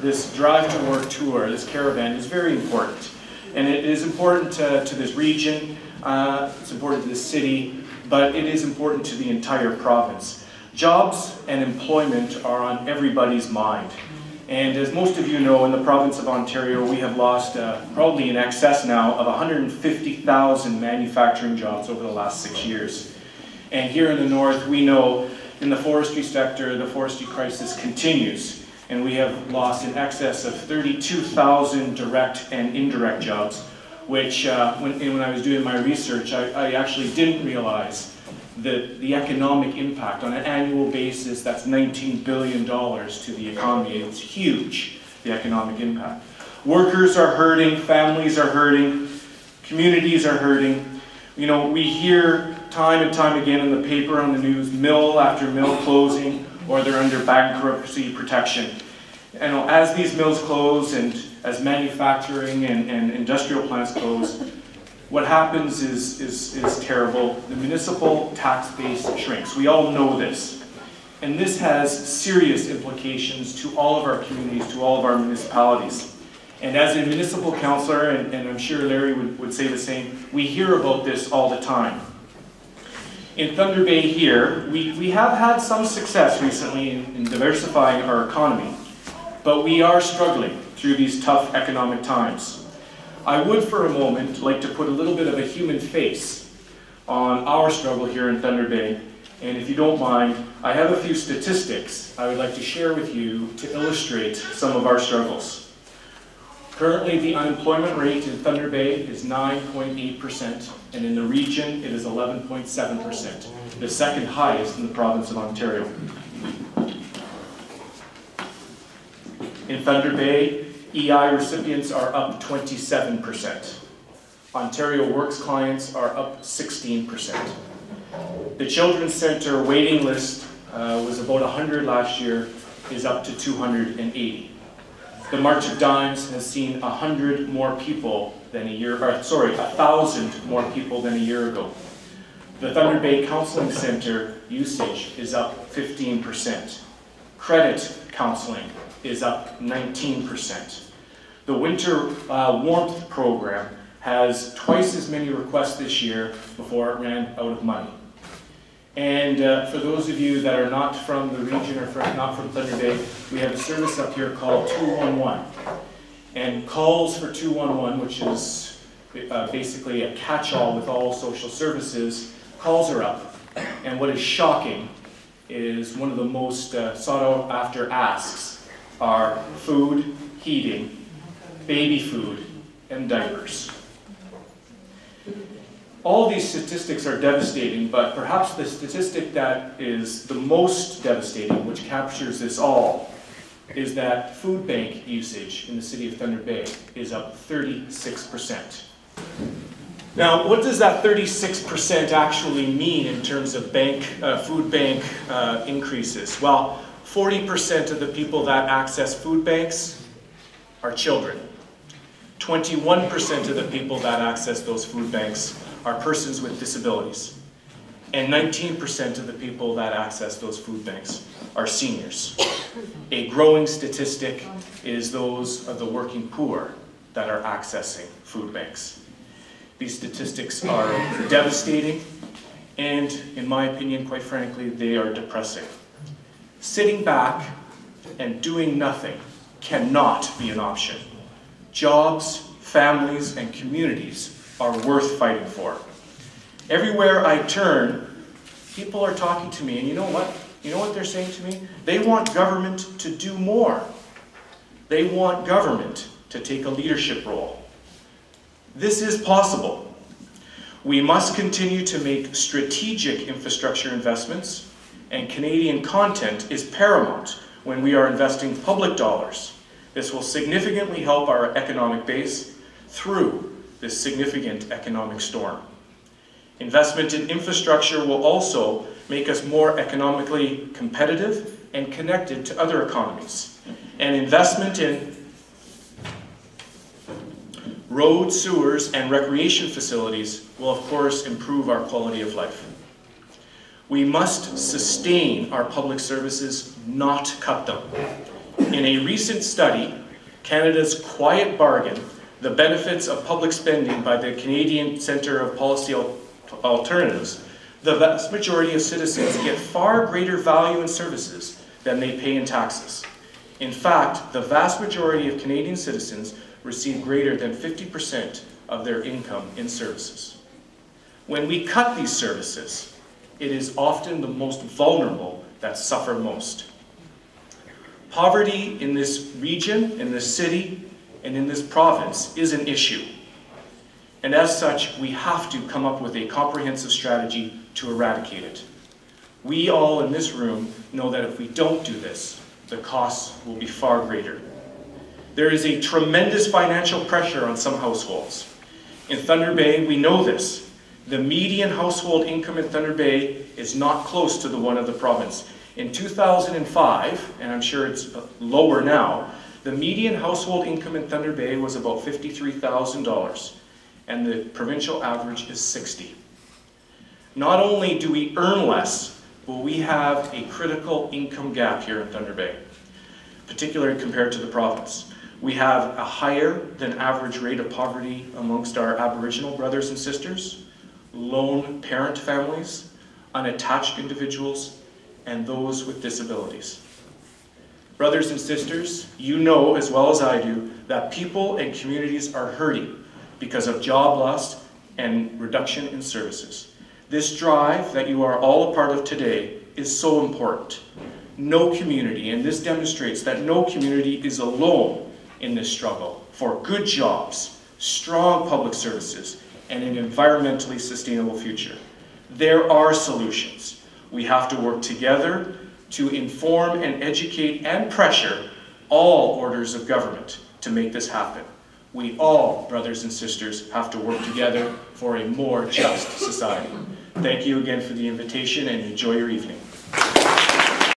this drive to work tour, this caravan, is very important. And it is important to this region, it's important to this city, but it is important to the entire province. Jobs and employment are on everybody's mind. And as most of you know, in the province of Ontario, we have lost probably in excess now of 150,000 manufacturing jobs over the last 6 years. And here in the north, we know in the forestry sector, the forestry crisis continues. And we have lost in excess of 32,000 direct and indirect jobs, which when I was doing my research, I actually didn't realize that the economic impact on an annual basis, that's $19 billion to the economy. It's huge, the economic impact. Workers are hurting, families are hurting, communities are hurting. You know, we hear time and time again in the paper, on the news, mill after mill closing, or they're under bankruptcy protection. And as these mills close and as manufacturing and industrial plants close, what happens is terrible. The municipal tax base shrinks. We all know this. And this has serious implications to all of our communities, to all of our municipalities. And as a municipal councillor, and I'm sure Larry would say the same, we hear about this all the time. In Thunder Bay here, we have had some success recently in diversifying our economy, but we are struggling through these tough economic times. I would, for a moment, like to put a little bit of a human face on our struggle here in Thunder Bay. And if you don't mind, I have a few statistics I would like to share with you to illustrate some of our struggles. Currently, the unemployment rate in Thunder Bay is 9.8%, and in the region, it is 11.7%, the second highest in the province of Ontario. In Thunder Bay, EI recipients are up 27%. Ontario Works clients are up 16%. The Children's Centre waiting list was about 100 last year, is up to 280. The March of Dimes has seen 100 more people than a year, or sorry, 1,000 more people than a year ago. The Thunder Bay Counselling Centre usage is up 15%. Credit counselling is up 19%. The Winter Warmth Program has twice as many requests this year before it ran out of money. And for those of you that are not from the region or not from Thunder Bay, we have a service up here called 211. And calls for 211, which is basically a catch-all with all social services, calls are up. And what is shocking is one of the most sought-after asks are food, heating, baby food, and diapers. All these statistics are devastating, but perhaps the statistic that is the most devastating, which captures this all, is that food bank usage in the city of Thunder Bay is up 36%. Now, what does that 36% actually mean in terms of food bank increases? Well, 40% of the people that access food banks are children. 21% of the people that access those food banks are persons with disabilities. And 19% of the people that access those food banks are seniors. A growing statistic is those of the working poor that are accessing food banks. These statistics are devastating, and in my opinion, quite frankly, they are depressing. Sitting back and doing nothing cannot be an option. Jobs, families, and communities are worth fighting for. Everywhere I turn, people are talking to me, and you know what? You know what they're saying to me? They want government to do more. They want government to take a leadership role. This is possible. We must continue to make strategic infrastructure investments, and Canadian content is paramount when we are investing public dollars. This will significantly help our economic base through this significant economic storm. Investment in infrastructure will also make us more economically competitive and connected to other economies. And investment in roads, sewers, and recreation facilities will, of course, improve our quality of life. We must sustain our public services, not cut them. In a recent study, Canada's Quiet Bargain, the benefits of public spending by the Canadian Centre of Policy Alternatives, the vast majority of citizens get far greater value in services than they pay in taxes. In fact, the vast majority of Canadian citizens receive greater than 50% of their income in services. When we cut these services, it is often the most vulnerable that suffer most. Poverty in this region, in this city, and in this province is an issue. And as such, we have to come up with a comprehensive strategy to eradicate it. We all in this room know that if we don't do this, the costs will be far greater. There is a tremendous financial pressure on some households. In Thunder Bay, we know this. The median household income in Thunder Bay is not close to the one of the province. In 2005, and I'm sure it's lower now, the median household income in Thunder Bay was about $53,000, and the provincial average is $60,000. Not only do we earn less, but we have a critical income gap here in Thunder Bay, particularly compared to the province. We have a higher than average rate of poverty amongst our Aboriginal brothers and sisters, lone parent families, unattached individuals, and those with disabilities. Brothers and sisters, you know as well as I do that people and communities are hurting because of job loss and reduction in services. This drive that you are all a part of today is so important. No community, and this demonstrates that no community is alone in this struggle for good jobs, strong public services, and an environmentally sustainable future. There are solutions. We have to work together to inform and educate and pressure all orders of government to make this happen. We all, brothers and sisters, have to work together for a more just society. Thank you again for the invitation, and enjoy your evening.